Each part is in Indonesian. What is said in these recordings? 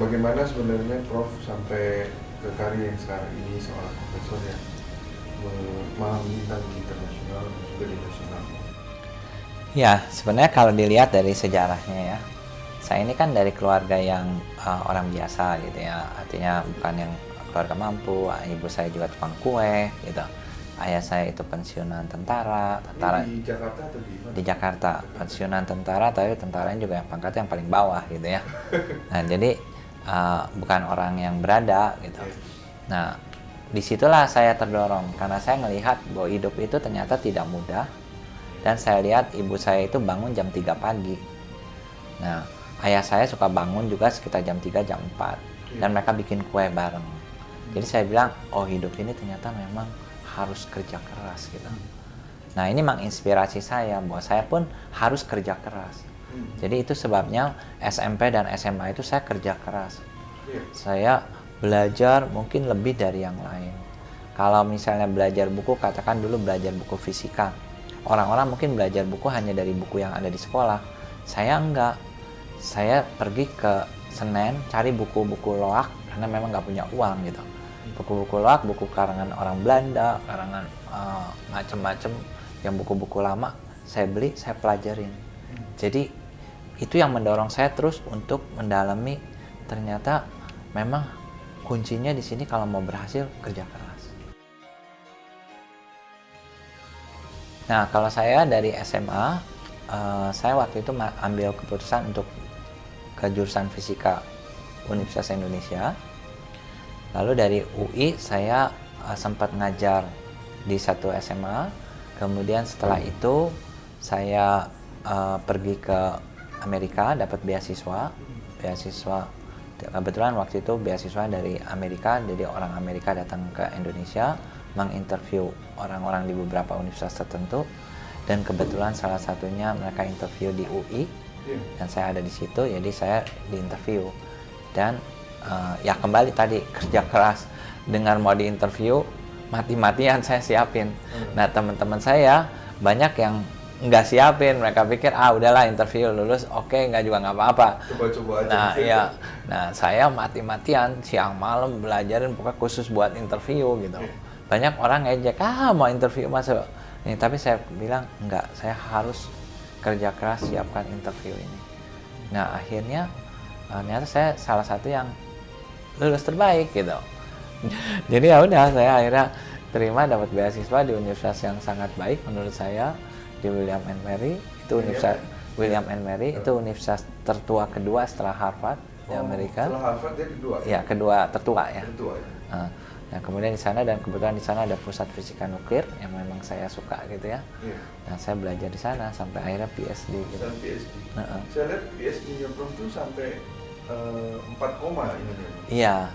Bagaimana sebenarnya Prof sampai ke karir yang sekarang ini seorang profesor yang malah bintang di internasional dan juga di nasional? Ya, sebenarnya kalau dilihat dari sejarahnya ya, saya ini kan dari keluarga yang orang biasa gitu ya, artinya bukan yang keluarga mampu. Ibu saya juga tukang kue gitu. Ayah saya itu pensiunan tentara. Ini di Jakarta atau di mana? Di Jakarta, pensiunan tentara, tapi tentaranya juga yang pangkatnya yang paling bawah gitu ya. Nah, jadi bukan orang yang berada gitu. Nah, disitulah saya terdorong karena saya melihat bahwa hidup itu ternyata tidak mudah. Dan saya lihat ibu saya itu bangun jam 3 pagi. Nah, ayah saya suka bangun juga sekitar jam 3, jam 4. Dan mereka bikin kue bareng. Jadi saya bilang, oh hidup ini ternyata memang harus kerja keras gitu. Nah, ini menginspirasi saya bahwa saya pun harus kerja keras. Jadi itu sebabnya SMP dan SMA itu saya kerja keras. Saya belajar mungkin lebih dari yang lain. Kalau misalnya belajar buku, katakan dulu belajar buku fisika. Orang-orang mungkin belajar buku hanya dari buku yang ada di sekolah. Saya enggak. Saya pergi ke Senen cari buku-buku loak karena memang nggak punya uang gitu. Buku-buku loak, buku karangan orang Belanda, karangan macem-macem, yang buku-buku lama saya beli, saya pelajarin. Jadi itu yang mendorong saya terus untuk mendalami. Ternyata memang kuncinya di sini kalau mau berhasil kerja keras. Nah, kalau saya dari SMA, saya waktu itu ambil keputusan untuk ke jurusan fisika Universitas Indonesia. Lalu dari UI saya sempat ngajar di satu SMA. Kemudian setelah itu saya pergi ke Amerika, dapat beasiswa. Kebetulan waktu itu beasiswa dari Amerika, jadi orang Amerika datang ke Indonesia menginterview orang-orang di beberapa universitas tertentu, dan kebetulan salah satunya mereka interview di UI dan saya ada di situ, jadi saya diinterview dan ya kembali tadi kerja keras. Dengar mau diinterview, mati-matian saya siapin. Nah, teman-teman saya banyak yang nggak siapin, mereka pikir udahlah interview lulus, oke, nggak apa-apa. Coba-coba aja. Nah iya, nah saya mati-matian siang malam belajarin pokoknya khusus buat interview gitu. Banyak orang ngejek, mau interview masuk. Nih, tapi saya bilang enggak, saya harus kerja keras siapkan interview ini. Nah akhirnya ternyata saya salah satu yang lulus terbaik gitu. Jadi ya udah, saya akhirnya terima dapat beasiswa di universitas yang sangat baik menurut saya, di William and Mary. Itu universitas William and Mary itu universitas tertua kedua setelah Harvard di Amerika. Setelah Harvard dia kedua. Ya, kedua tertua ya. Tertua ya. Nah, kemudian di sana, dan kebetulan di sana ada pusat fisika nuklir yang memang saya suka gitu ya. Nah, saya belajar di sana sampai akhirnya PhD gitu. Sampai PhD. Saya lihat PhD-nya Prof itu sampai 4 koma ini. Iya.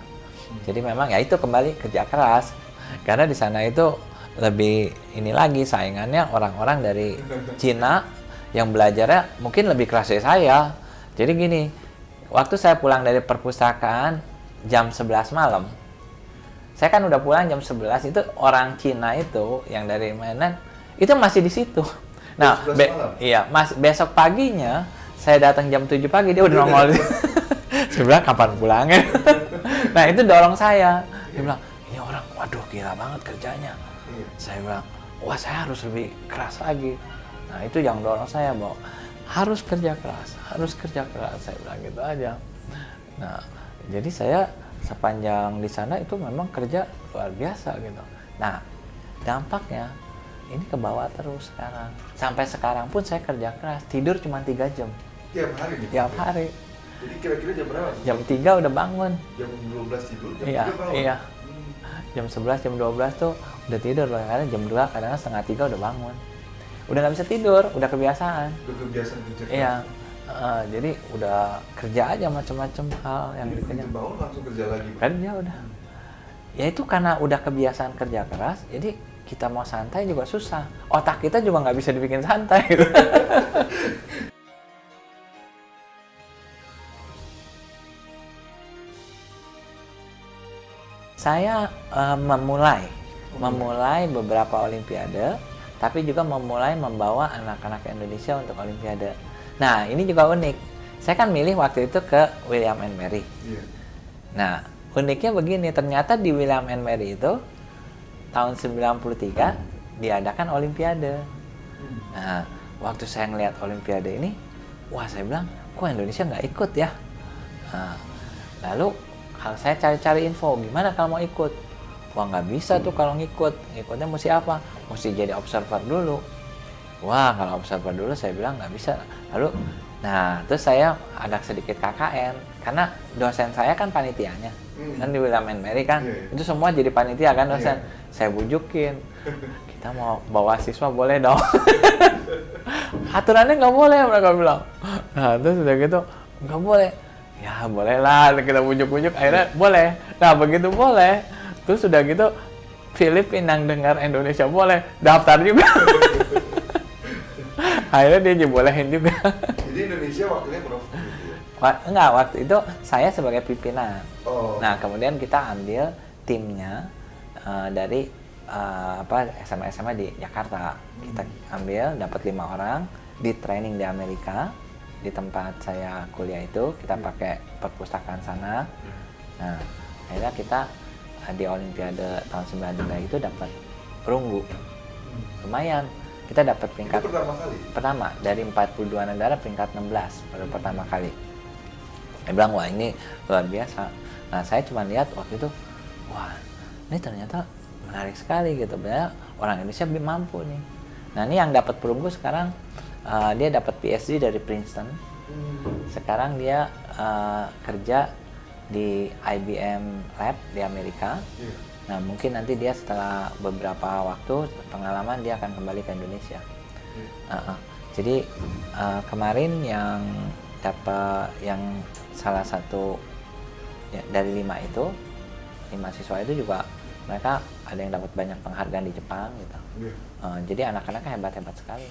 Jadi memang ya itu kembali kerja keras. Karena di sana itu lebih ini lagi saingannya orang-orang dari Cina yang belajarnya mungkin lebih keras dari saya. Jadi gini, waktu saya pulang dari perpustakaan jam 11 malam, saya kan udah pulang jam 11, itu orang Cina itu yang dari mainan itu masih di situ. Nah, iya, besok paginya saya datang jam 7 pagi dia udah nongol. Saya bilang kapan pulangnya? Nah, itu dorong saya. Dia bilang, ini orang waduh gila banget kerjanya. Saya bilang, wah saya harus lebih keras lagi. Nah, itu yang dorong saya bahwa harus kerja keras, saya bilang gitu aja. Nah, jadi saya sepanjang di sana itu memang kerja luar biasa gitu. Nah, dampaknya ini ke bawah terus sekarang. Sampai sekarang pun saya kerja keras, tidur cuma 3 jam. Tiap hari nih? Tiap hari. Jadi kira-kira jam berapa? Jam 3 udah bangun. Jam 12 tidur, jam 3 bangun? Iya. Jam 11, jam 12 tuh udah tidur loh. Karena jam 2, kadang-kadang setengah 3 udah bangun. Udah nggak bisa tidur, udah kebiasaan. Udah kebiasaan kerja keras? Iya. Jadi udah kerja aja macam-macam hal yang dikerjain. Bangun langsung kerja lagi? Kerja udah. Ya itu karena udah kebiasaan kerja keras, jadi kita mau santai juga susah. Otak kita juga nggak bisa dibikin santai. Gitu. Saya memulai beberapa olimpiade, tapi juga memulai membawa anak-anak Indonesia untuk olimpiade. Nah, ini juga unik. Saya kan milih waktu itu ke William and Mary. Iya. Nah, uniknya begini, ternyata di William and Mary itu tahun 93 diadakan Olimpiade. Nah, waktu saya ngelihat Olimpiade ini, wah saya bilang, kok Indonesia nggak ikut ya? Nah, lalu kalau saya cari-cari info, gimana kalau mau ikut? Wah nggak bisa tuh kalau ngikutnya mesti apa? Mesti jadi observer dulu. Wah kalau observer dulu saya bilang nggak bisa. Lalu, nah terus saya ada sedikit KKN, karena dosen saya kan panitianya, kan di William and Mary kan, itu semua jadi panitia kan dosen. Saya bujukin, kita mau bawa siswa boleh dong. Aturannya nggak boleh mereka bilang. Nah terus udah gitu nggak boleh. Ya boleh lah, kita bujuk-bujuk akhirnya boleh. Nah begitu boleh, terus udah gitu Filipina yang dengar Indonesia boleh, daftar juga. Akhirnya dia dibolehin juga. Jadi Indonesia waktunya Prof. Enggak, waktu itu saya sebagai pimpinan. Oh. Nah kemudian kita ambil timnya dari SMA-SMA di Jakarta. Kita ambil, dapat 5 orang, di training di Amerika, di tempat saya kuliah itu, kita pakai perpustakaan sana. Nah, akhirnya kita di Olimpiade tahun 93 itu dapat perunggu. Lumayan, kita dapat peringkat Itu pertama kali? Pertama, dari 42 negara peringkat 16, baru pertama kali. Saya bilang, wah ini luar biasa. Nah, saya cuma lihat waktu itu, wah ini ternyata menarik sekali gitu, banyak orang Indonesia mampu nih. Nah ini yang dapat perunggu sekarang, dia dapat PhD dari Princeton. Sekarang dia kerja di IBM Lab di Amerika. Nah mungkin nanti dia setelah beberapa waktu pengalaman dia akan kembali ke Indonesia. Jadi kemarin yang dapat, yang salah satu ya, dari 5 itu, 5 siswa itu juga mereka ada yang dapat banyak penghargaan di Jepang gitu. Jadi anak-anaknya hebat-hebat sekali.